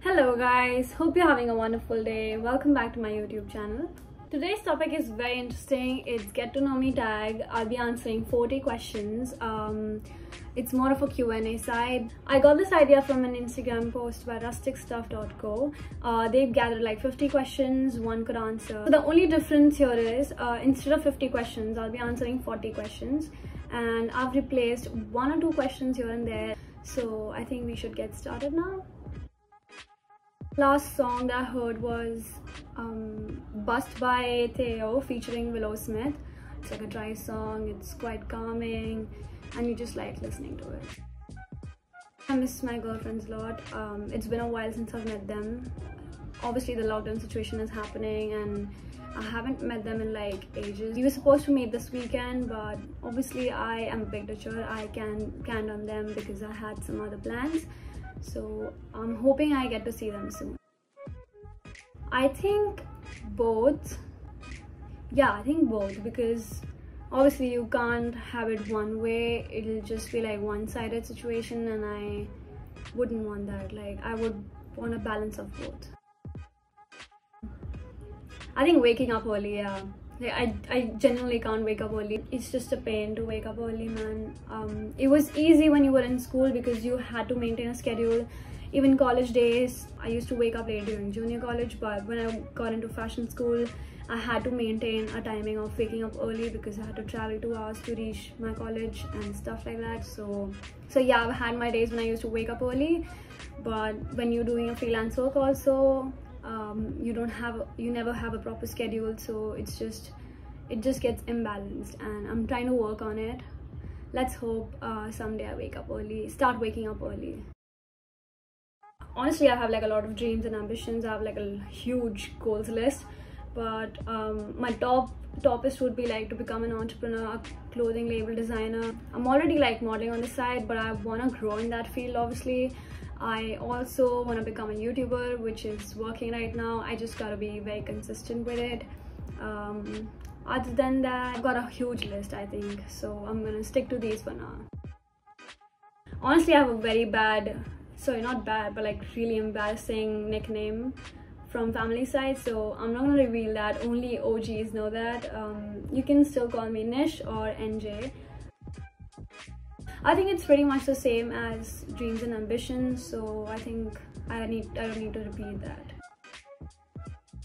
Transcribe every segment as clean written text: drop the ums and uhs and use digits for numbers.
Hello guys, hope you're having a wonderful day. Welcome back to my YouTube channel. Today's topic is very interesting. It's Get to Know Me tag. I'll be answering 40 questions. It's more of a Q&A side. I got this idea from an Instagram post by rusticstuff.co. They've gathered like 50 questions one could answer. So the only difference here is instead of 50 questions, I'll be answering 40 questions. And I've replaced 1 or 2 questions here and there. So I think we should get started now. Last song that I heard was Bust by Theo featuring Willow Smith. It's like a dry song, it's quite calming and you just like listening to it. I miss my girlfriends a lot. It's been a while since I've met them. Obviously the lockdown situation is happening and I haven't met them in like ages. We were supposed to meet this weekend, but obviously I am a big ditcher. I can't on them because I had some other plans. So I'm hoping I get to see them soon. I think both. Yeah, I think both, because obviously you can't have it one way. It'll just be like one-sided situation and I wouldn't want that. Like I would want a balance of both. I think waking up early, yeah. Like, I genuinely can't wake up early. It's just a pain to wake up early, man. It was easy when you were in school because you had to maintain a schedule. Even college days, I used to wake up late during junior college, but when I got into fashion school, I had to maintain a timing of waking up early because I had to travel 2 hours to reach my college and stuff like that. So yeah, I've had my days when I used to wake up early, but when you're doing a freelance work also, you never have a proper schedule, so it just gets imbalanced, and I'm trying to work on it. Let's hope someday I start waking up early. Honestly, I have like a lot of dreams and ambitions. I have like a huge goals list, but my topest would be like to become an entrepreneur, a clothing label designer. I'm already like modeling on the side, but I want to grow in that field. Obviously I also want to become a YouTuber, which is working right now. I just gotta be very consistent with it. Other than that, I've got a huge list, I think, so I'm gonna stick to these for now. Honestly, I have a very bad, sorry, not bad, but like really embarrassing nickname from family side, so I'm not gonna reveal that. Only OGs know that. You can still call me Nish or NJ. I think it's pretty much the same as dreams and ambitions, so I think I don't need to repeat that.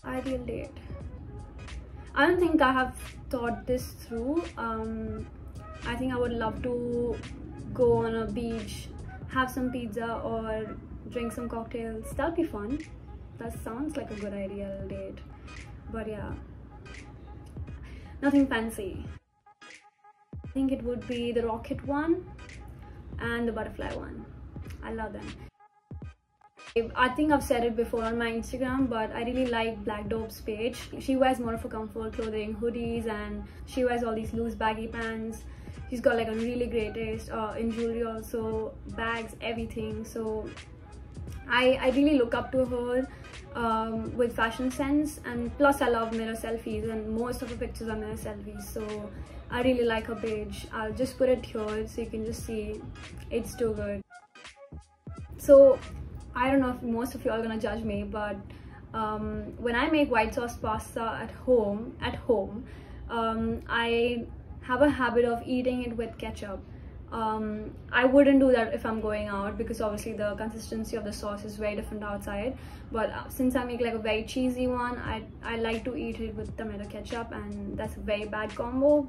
Ideal date. I don't think I have thought this through. I think I would love to go on a beach, have some pizza or drink some cocktails. That'll be fun. That sounds like a good ideal date. But yeah, nothing fancy. I think it would be the rocket one and the butterfly one. I love them. I think I've said it before on my Instagram, but I really like Black Dope's page. She wears more of a comfort clothing, hoodies, and she wears all these loose baggy pants. She's got like a really great taste in jewelry also, bags, everything. So I really look up to her with fashion sense, and plus I love mirror selfies and most of her pictures are mirror selfies, so I really like her page. I'll just put it here so you can just see. It's too good. So I don't know if most of you are gonna judge me, but when I make white sauce pasta at home, I have a habit of eating it with ketchup. I wouldn't do that if I'm going out because obviously the consistency of the sauce is very different outside, but since I make like a very cheesy one, I like to eat it with tomato ketchup, and that's a very bad combo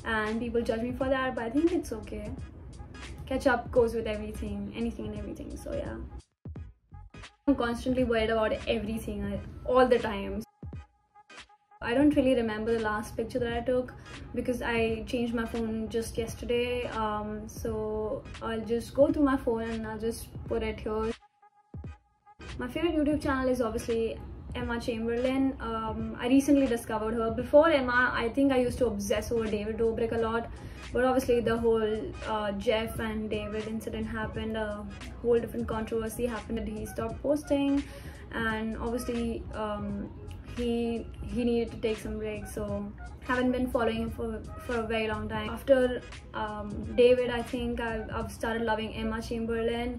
and people judge me for that, but I think it's okay. Ketchup goes with everything, anything and everything, so yeah. I'm constantly worried about everything all the time. I don't really remember the last picture that I took because I changed my phone just yesterday, so I'll just go through my phone and I'll just put it here. My favorite YouTube channel is obviously Emma Chamberlain. I recently discovered her. Before Emma, I think I used to obsess over David Dobrik a lot, but obviously the whole Jeff and David incident happened, a whole different controversy happened that he stopped posting, and obviously he needed to take some breaks, so haven't been following him for a very long time. After David, I think I've started loving Emma Chamberlain.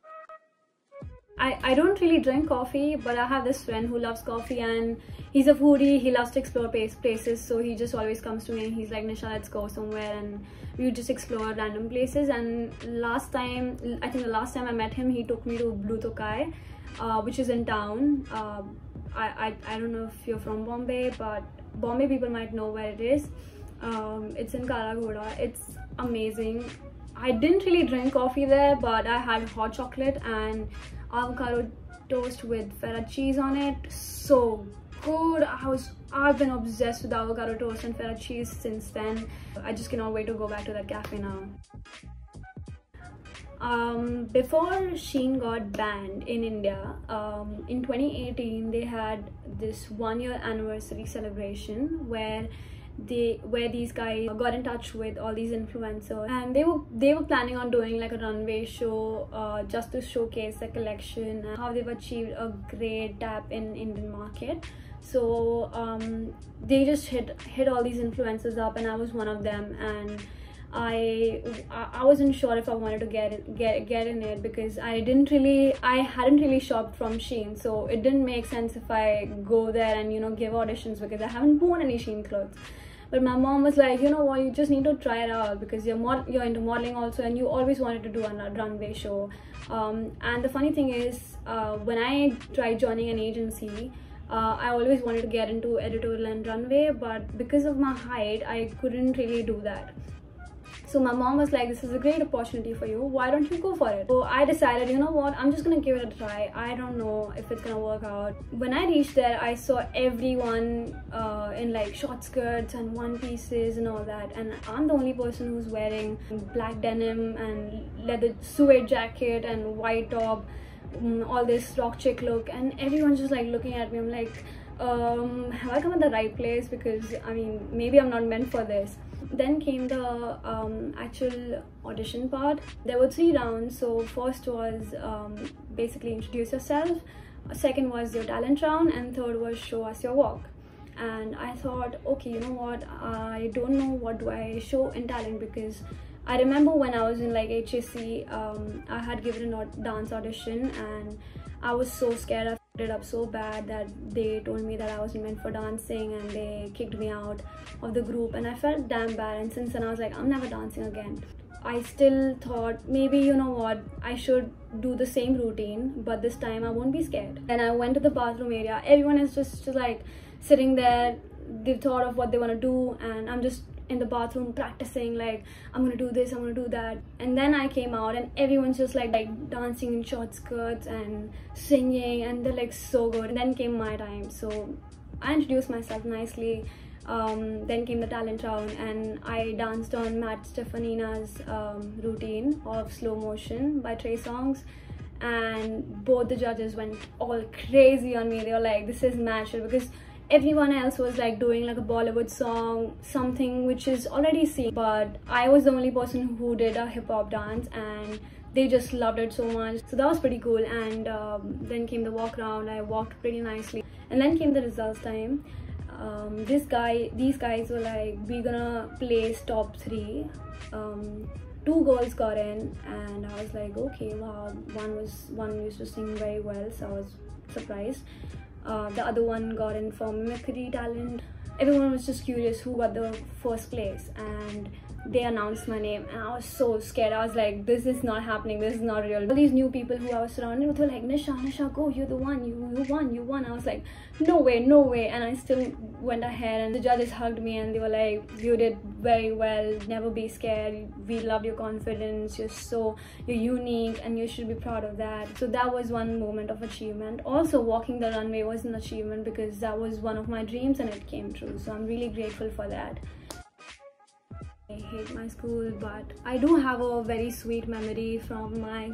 I don't really drink coffee, but I have this friend who loves coffee and he's a foodie. He loves to explore places, so he just always comes to me and he's like, Nisha, let's go somewhere, and we just explore random places. And last time, I think the last time I met him, he took me to Blue Tokai, which is in town. I don't know if you're from Bombay, but Bombay people might know where it is. It's in Karagoda. It's amazing. I didn't really drink coffee there, but I had hot chocolate and avocado toast with feta cheese on it. So good. I've been obsessed with avocado toast and feta cheese since then. I just cannot wait to go back to that cafe now. Before Shein got banned in India, in 2018 they had this 1-year anniversary celebration where these guys got in touch with all these influencers, and they were planning on doing like a runway show just to showcase the collection and how they've achieved a great tap in Indian market. So they just hit all these influencers up, and I was one of them, and I wasn't sure if I wanted to get in it because I hadn't really shopped from Shein, so it didn't make sense if I go there and, you know, give auditions because I haven't worn any Shein clothes. But my mom was like, you know what, you just need to try it out because you're into modeling also, and you always wanted to do a runway show. And the funny thing is, when I tried joining an agency, I always wanted to get into editorial and runway, but because of my height, I couldn't really do that. So my mom was like, this is a great opportunity for you, why don't you go for it? So I decided, you know what, I'm just gonna give it a try. I don't know if it's gonna work out. When I reached there, I saw everyone in like short skirts and one pieces and all that, and I'm the only person who's wearing black denim and leather suede jacket and white top, all this rock chick look, and everyone's just like looking at me. I'm like, have I come at the right place? Because I mean, maybe I'm not meant for this. Then came the actual audition part. There were 3 rounds. So first was basically introduce yourself, second was your talent round, and third was show us your walk. And I thought, okay, you know what, I don't know what do I show in talent, because I remember when I was in like HSC, I had given a dance audition and I was so scared. I f***ed it up so bad that they told me that I wasn't meant for dancing and they kicked me out of the group, and I felt damn bad. And since then I was like, I'm never dancing again. I still thought maybe, you know what, I should do the same routine, but this time I won't be scared. And I went to the bathroom area. Everyone is just like sitting there. They thought of what they want to do, and I'm just in the bathroom practicing, like, I'm gonna do this, I'm gonna do that. And then I came out and everyone's just like dancing in short skirts and singing, and they're like so good. And then came my time, so I introduced myself nicely. Then came the talent round and I danced on Matt Stefanina's routine of Slow Motion by Trey Songz, and both the judges went all crazy on me. They were like, this is natural, because everyone else was like doing like a Bollywood song, something which is already seen, but I was the only person who did a hip-hop dance, and they just loved it so much. So that was pretty cool. And then came the walk around. I walked pretty nicely, and then came the results time. These guys were like, we're gonna place top 3. 2 girls got in, and I was like, okay, wow. One used to sing very well, so I was surprised. The other one got in for mimicry talent. Everyone was just curious who got the first place, and they announced my name, and I was so scared. I was like, this is not happening, this is not real. All these new people who I was surrounded with were like, Nisha, go, you're the one, you won. I was like, no way. And I still went ahead, and the judges hugged me and they were like, you did very well, never be scared, we loved your confidence, you're unique and you should be proud of that. So that was one moment of achievement. Also, walking the runway was an achievement because that was one of my dreams and it came true, so I'm really grateful for that. I hate my school, but I do have a very sweet memory from my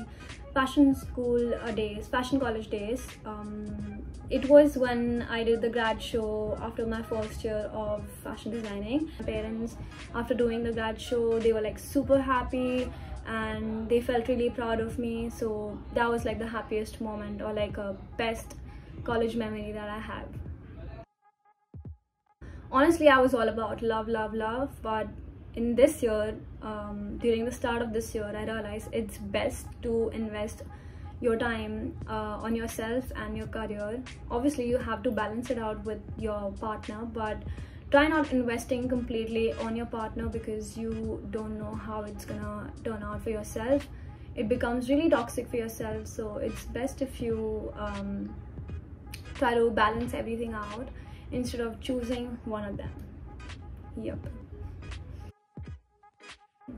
fashion college days. It was when I did the grad show after my first year of fashion designing. My parents, after doing the grad show, they were like super happy and they felt really proud of me. So that was like the happiest moment, or like a best college memory that I have. Honestly, I was all about love, but in this year, during the start of this year, I realized it's best to invest your time on yourself and your career. Obviously you have to balance it out with your partner, but try not investing completely on your partner because you don't know how it's gonna turn out for yourself. It becomes really toxic for yourself, so it's best if you try to balance everything out instead of choosing one of them. Yep.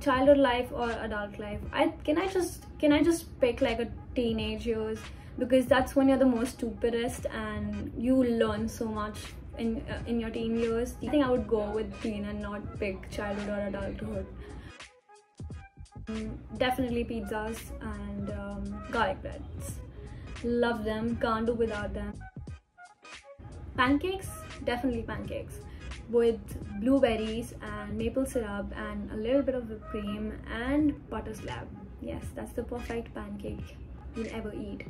Childhood life or adult life? Can I just pick like a teenage years, because that's when you're the most stupidest and you learn so much in your teen years. I think I would go with teen and not pick childhood or adulthood. Definitely pizzas and garlic breads. Love them, can't do without them. Pancakes? Definitely pancakes. With blueberries and maple syrup and a little bit of whipped cream and butter slab. Yes, that's the perfect pancake you'll ever eat.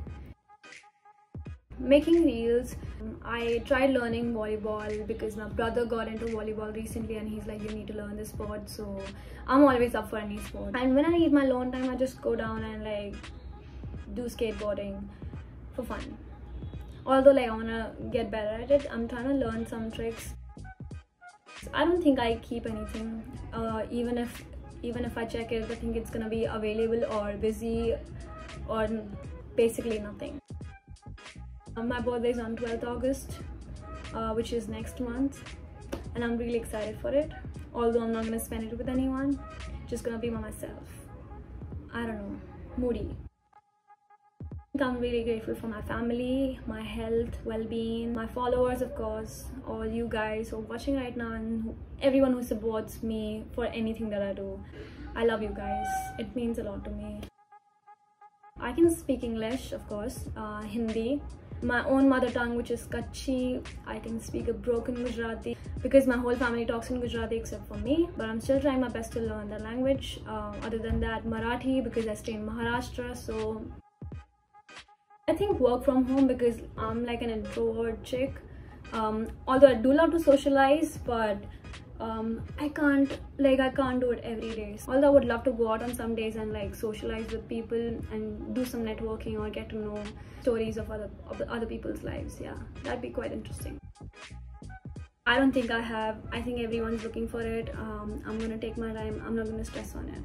Making reels. I tried learning volleyball because my brother got into volleyball recently and he's like, you need to learn this sport, so I'm always up for any sport. And when I need my alone time, I just go down and like do skateboarding for fun. Although like I want to get better at it, I'm trying to learn some tricks. I don't think I keep anything. Even if I check it, I think it's gonna be available or busy or basically nothing. My birthday is on 12th August, which is next month, and I'm really excited for it. Although I'm not gonna spend it with anyone, just gonna be by myself. I don't know, moody. I'm really grateful for my family, my health, well-being, my followers, of course, all you guys who are watching right now, and everyone who supports me for anything that I do. I love you guys. It means a lot to me. I can speak English, of course, Hindi, my own mother tongue, which is Kutchi. I can speak a broken Gujarati because my whole family talks in Gujarati except for me, but I'm still trying my best to learn the language. Other than that, Marathi because I stay in Maharashtra, so I think work from home because I'm like an introvert chick. Although I do love to socialize, but I can't do it every day. Although I would love to go out on some days and like socialize with people and do some networking or get to know stories of other people's lives. Yeah, that'd be quite interesting. I don't think I have. I think everyone's looking for it. I'm gonna take my time. I'm not gonna stress on it.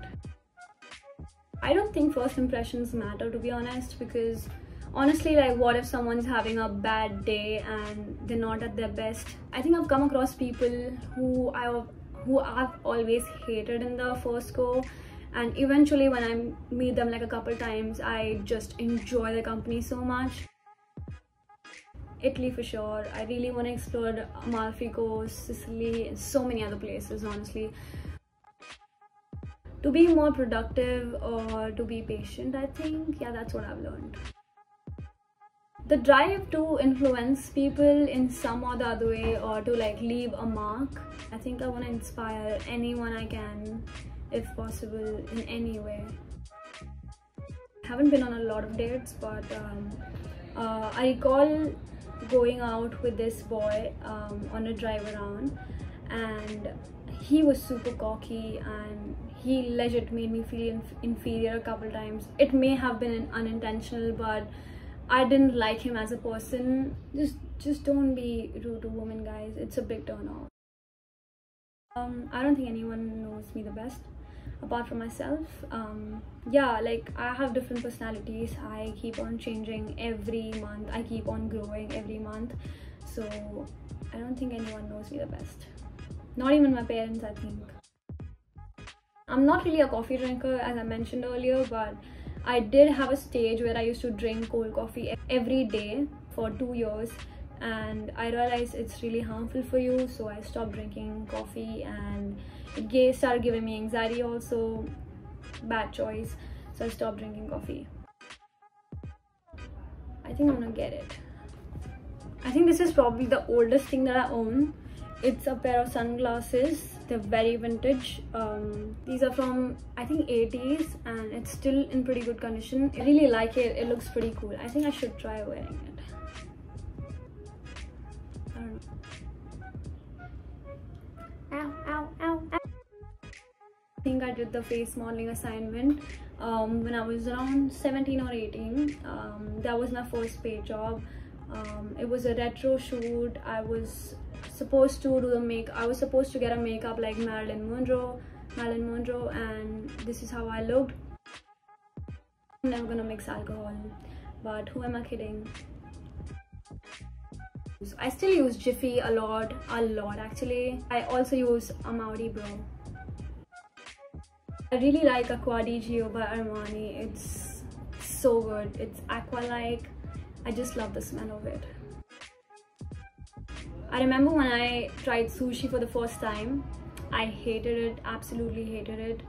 I don't think first impressions matter, to be honest, because honestly, like, what if someone's having a bad day and they're not at their best? I think I've come across people who I've always hated in the first go, and eventually when I meet them like a couple times, I just enjoy the company so much. Italy for sure. I really want to explore Amalfi Coast, Sicily, and so many other places, honestly. To be more productive or to be patient, I think, yeah, that's what I've learned. The drive to influence people in some or the other way, or to like leave a mark. I think I want to inspire anyone I can, if possible, in any way. I haven't been on a lot of dates, but I recall going out with this boy on a drive around, and he was super cocky and he legit made me feel inferior a couple times. It may have been unintentional, but I didn't like him as a person. Just don't be rude to women, guys. It's a big turn off. I don't think anyone knows me the best apart from myself. Yeah, like, I have different personalities. I keep on changing every month. I keep on growing every month. So I don't think anyone knows me the best. Not even my parents, I think. I'm not really a coffee drinker, as I mentioned earlier, but I did have a stage where I used to drink cold coffee every day for 2 years, and I realized it's really harmful for you, so I stopped drinking coffee, and it started giving me anxiety also. Bad choice, so I stopped drinking coffee. I think I'm gonna get it. I think this is probably the oldest thing that I own. It's a pair of sunglasses. They're very vintage. These are from, I think, 80s, and it's still in pretty good condition. I really like it. It looks pretty cool. I think I should try wearing it. I don't know. Ow, ow, ow, ow. I think I did the face modeling assignment when I was around 17 or 18. That was my first paid job. It was a retro shoot. I was supposed to do the I was supposed to get a makeup like Marilyn Monroe, and this is how I looked. I'm never gonna mix alcohol, but who am I kidding? I still use Jiffy a lot actually. I also use Amaury Bro. I really like Acqua di Gio by Armani. It's so good. It's aqua-like. I just love the smell of it. I remember when I tried sushi for the first time. I hated it, absolutely hated it.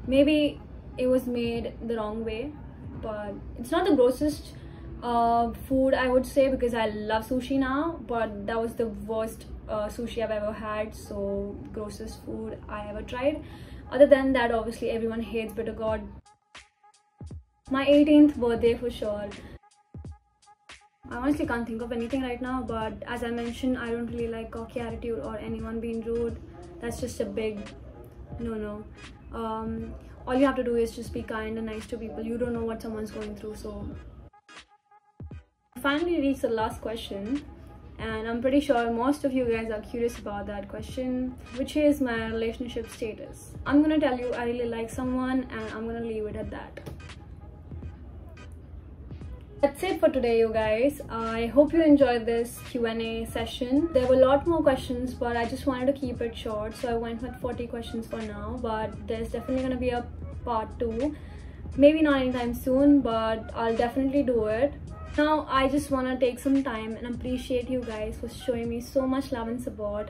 Maybe it was made the wrong way, but it's not the grossest food I would say, because I love sushi now, but that was the worst sushi I've ever had. So grossest food I ever tried. Other than that, obviously everyone hates bitter gourd. My 18th birthday for sure. I honestly can't think of anything right now, but as I mentioned, I don't really like cocky attitude or anyone being rude. That's just a big no. All you have to do is just be kind and nice to people. You don't know what someone's going through. So finally reached the last question, and I'm pretty sure most of you guys are curious about that question, which is my relationship status. I'm gonna tell you I really like someone, and I'm gonna leave it at that. That's it for today, you guys. I hope you enjoyed this Q&A session. There were a lot more questions, but I just wanted to keep it short, so I went with 40 questions for now. But there's definitely gonna be a part 2. Maybe not anytime soon, but I'll definitely do it. Now I just want to take some time and appreciate you guys for showing me so much love and support.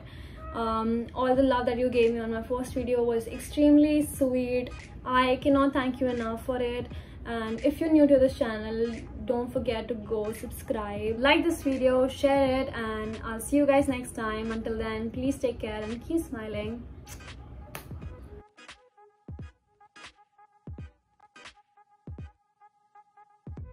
All the love that you gave me on my first video was extremely sweet. I cannot thank you enough for it. And if you're new to this channel, don't forget to go subscribe, like this video, share it, and I'll see you guys next time. Until then, please take care and keep smiling.